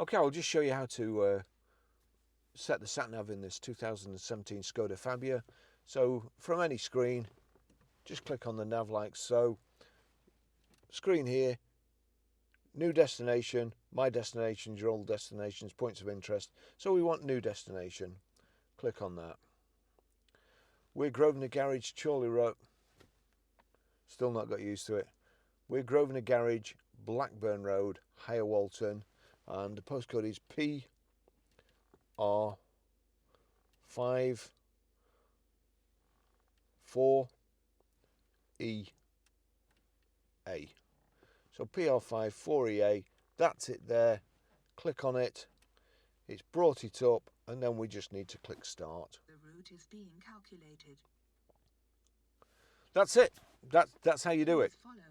Okay, I'll just show you how to set the sat-nav in this 2017 SKODA Fabia. So from any screen, just click on the nav like so. Screen here, new destination, my destinations, your old destinations, points of interest. So we want new destination. Click on that. We're Grosvenor Garage, Chorley Road. Still not got used to it. We're Grosvenor Garage, Blackburn Road, Higher Walton, and the postcode is PR5 4EA. So PR5 4EA, that's it there. Click on it. It's brought it up, and then we just need to click start. The route is being calculated. That's it. That's how you do it. Follow